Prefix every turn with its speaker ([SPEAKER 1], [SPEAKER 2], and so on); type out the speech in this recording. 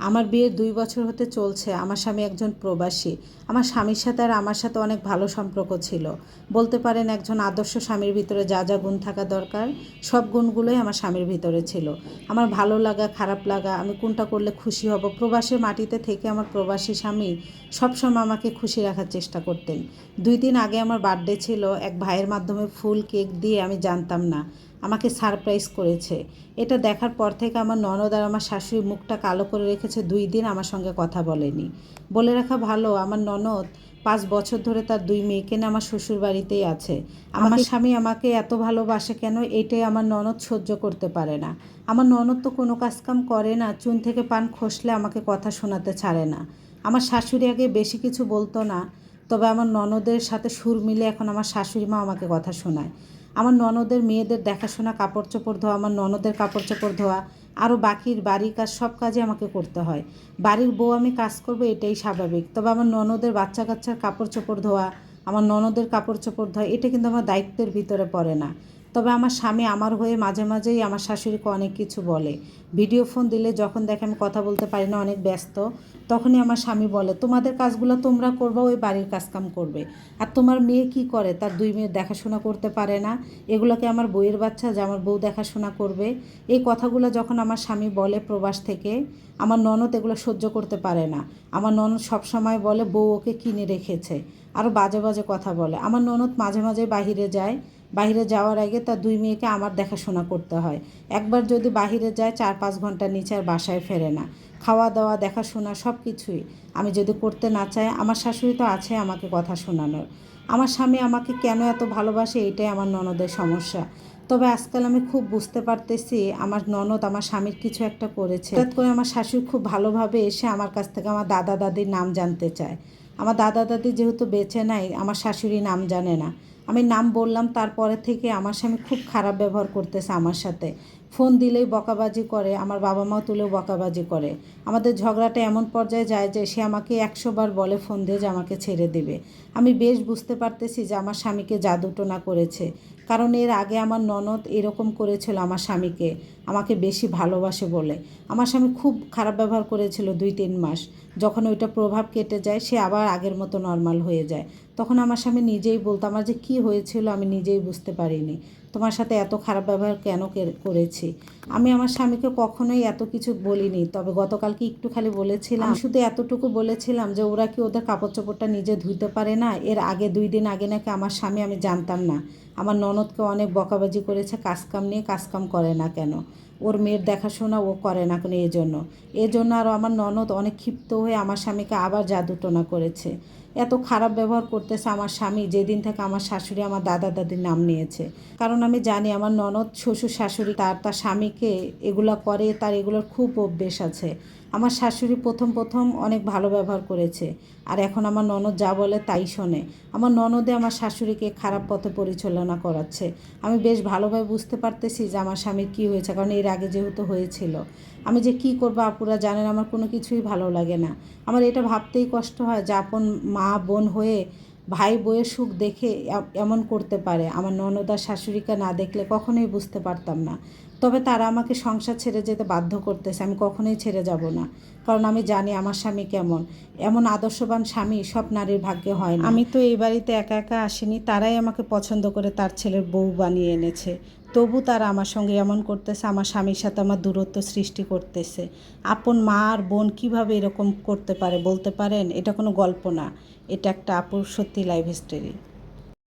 [SPEAKER 1] আমার বিয়ের ২ বছর হতে চলছে। আমার স্বামী একজন প্রবাসী। আমার স্বামীর সাথে আর আমার সাথে অনেক ভালো সম্পর্ক ছিল। বলতে পারেন একজন আদর্শ স্বামীর ভিতরে যা যা গুণ থাকা দরকার সব গুণগুলোই আমার স্বামীর ভিতরে ছিল। আমার ভালো লাগা, খারাপ লাগা, আমি কোনটা করলে খুশি হব, প্রবাসের মাটিতে থেকে আমার প্রবাসী স্বামী সবসময় আমাকে খুশি রাখার চেষ্টা করতেন। ২ দিন আগে আমার বার্থডে ছিল। এক ভাইয়ের মাধ্যমে ফুল কেক দিয়ে, আমি জানতাম না, আমাকে সারপ্রাইজ করেছে। এটা দেখার পর থেকে আমার ননদ আর আমার শাশুড়ি মুখটা কালো করে রেখেছে। ২ দিন আমার সঙ্গে কথা বলেনি। বলে রাখা ভালো, আমার ননদ ৫ বছর ধরে তার ২ মেয়েকে নিয়ে আমার শ্বশুর বাড়িতেই আছে। আমার স্বামী আমাকে এত ভালোবাসে কেন, এটাই আমার ননদ সহ্য করতে পারে না। আমার ননদ তো কোনো কাজকাম করে না, চুন থেকে পান খসলে আমাকে কথা শোনাতে ছাড়ে না। আমার শাশুড়ি আগে বেশি কিছু বলতো না, তবে আমার ননদের সাথে সুর মিলে এখন আমার শাশুড়ি মা আমাকে কথা শোনায়। আমার ননদের মেয়েদের দেখাশোনা, কাপড় চোপড় ধোয়া, আমার ননদের কাপড় চোপড় ধোয়া, আরও বাকির বাড়ির কাজ, সব কাজই আমাকে করতে হয়। বাড়ির বউ আমি কাজ করবো, এটাই স্বাভাবিক। তবে আমার ননদের বাচ্চা কাচ্চার কাপড় চোপড় ধোয়া, আমার ননদের কাপড় চোপড় ধোয়া, এটা কিন্তু আমার দায়িত্বের ভিতরে পড়ে না। তবে আমার স্বামী আমার হয়ে মাঝে মাঝেই আমার শাশুড়িকে অনেক কিছু বলে। ভিডিও ফোন দিলে যখন দেখে আমি কথা বলতে পারি না, অনেক ব্যস্ত, তখনই আমার স্বামী বলে, তোমাদের কাজগুলো তোমরা করবা, ওই বাড়ির কাজকাম করবে। আর তোমার মেয়ে কি করে, তার ২ মেয়ের দেখাশোনা করতে পারে না? এগুলোকে আমার বউয়ের বাচ্চা যে আমার বউ দেখাশোনা করবে? এই কথাগুলো যখন আমার স্বামী বলে প্রবাস থেকে, আমার ননদ এগুলো সহ্য করতে পারে না। আমার ননদ সবসময় বলে বউ ওকে কিনে রেখেছে, আরও বাজে বাজে কথা বলে। আমার ননদ মাঝে মাঝে বাহিরে যায়, বাহিরে যাওয়ার আগে তার ২ মেয়েকে আমার দেখাশোনা করতে হয়। একবার যদি বাহিরে যায় ৪-৫ ঘন্টার নিচে আর বাসায় ফেরে না। খাওয়া দাওয়া, দেখাশোনা সব কিছুই আমি যদি করতে না চাই, আমার শাশুড়ি তো আছে আমাকে কথা শোনানোর। আমার স্বামী আমাকে কেন এত ভালোবাসে, এটাই আমার ননদের সমস্যা। তবে আজকাল আমি খুব বুঝতে পারতেছি আমার ননদ আমার স্বামীর কিছু একটা করেছে। হঠাৎ করে আমার শাশুড়ি খুব ভালোভাবে এসে আমার কাছ থেকে আমার দাদা দাদির নাম জানতে চায়। আমার দাদা দাদি যেহেতু বেঁচে নাই, আমার শাশুড়ি নাম জানে না। আমি নাম বললাম, তারপরে থেকে আমার স্বামী খুব খারাপ ব্যবহার করতেছে আমার সাথে। ফোন দিলেই বকাবাজি করে, আমার বাবা মাও তুলেও বকাবাজি করে। আমাদের ঝগড়াটা এমন পর্যায়ে যায় যে সে আমাকে ১০০ বার বলে ফোন দিয়ে যে আমাকে ছেড়ে দেবে। আমি বেশ বুঝতে পারতেছি যে আমার স্বামীকে জাদুটোনা করেছে। কারণ এর আগে আমার ননদ এরকম করেছিল আমার স্বামীকে, আমাকে বেশি ভালোবাসে বলে। আমার স্বামী খুব খারাপ ব্যবহার করেছিল ২-৩ মাস। যখন ওইটা প্রভাব কেটে যায়, সে আবার আগের মতো নর্মাল হয়ে যায়। তখন আমার স্বামী নিজেই বলতো, আমার যে কী হয়েছিল আমি নিজেই বুঝতে পারিনি, তোমার সাথে এত খারাপ ব্যবহার কেন করেছি। আমি আমার স্বামীকে কখনোই এত কিছু বলিনি, তবে গতকালকে একটু খালি বলেছিলাম। আমি শুধু এতটুকু বলেছিলাম যে ওরা কি ওদের কাপড় চোপড়টা নিজে ধুইতে পারে না? এর আগে ২ দিন আগে নাকি আমার স্বামী, আমি জানতাম না, আমার ননদকে অনেক বকাবাজি করেছে কাজকাম নিয়ে, কাজকাম করে না কেন, ওর মেয়ের দেখাশোনা ও করে না কেন, এজন্য আরও আমার ননদ অনেক ক্ষিপ্ত হয়ে আমার স্বামীকে আবার জাদুটোনা করেছে। এত খারাপ ব্যবহার করতেছে আমার স্বামী যেদিন থেকে আমার শাশুড়ি আমার দাদা দাদির নাম নিয়েছে। কারণ আমি জানি আমার ননদ শ্বশুর শাশুড়ি তার স্বামীকে এগুলা করে, তার এগুলোর খুব অভ্যেস আছে। আমার শাশুড়ি প্রথম প্রথম অনেক ভালো ব্যবহার করেছে, আর এখন আমার ননদ যা বলে তাই শোনে। আমার ননদে আমার শাশুড়িকে খারাপ পথে পরিচালনা করাচ্ছে। আমি বেশ ভালোভাবে বুঝতে পারতেছি যে আমার স্বামীর কী হয়েছে, কারণ এর আগে যেহেতু হয়েছিল। আমি যে কী করবো আপুরা জানেন, আমার কোনো কিছুই ভালো লাগে না। আমার এটা ভাবতেই কষ্ট হয় যে আপন মা বোন হয়ে ভাই বউয়ের সুখ দেখে এমন করতে পারে। আমার ননদ আর শাশুড়িকে না দেখলে কখনোই বুঝতে পারতাম না। তবে তারা আমাকে সংসার ছেড়ে যেতে বাধ্য করতেছে, আমি কখনোই ছেড়ে যাব না। কারণ আমি জানি আমার স্বামী কেমন। এমন আদর্শবান স্বামী সব নারীর ভাগ্যে হয় না। আমি তো এই বাড়িতে একা একা আসিনি, তারাই আমাকে পছন্দ করে তার ছেলের বউ বানিয়ে এনেছে। তবু তারা আমার সঙ্গে এমন করতেছে, আমার স্বামীর সাথে আমার দূরত্ব সৃষ্টি করতেছে। আপন মা আর বোন কীভাবে এরকম করতে পারে বলতে পারেন? এটা কোনো গল্প না, এটা একটা আপুর সত্যি লাইফ স্টোরি।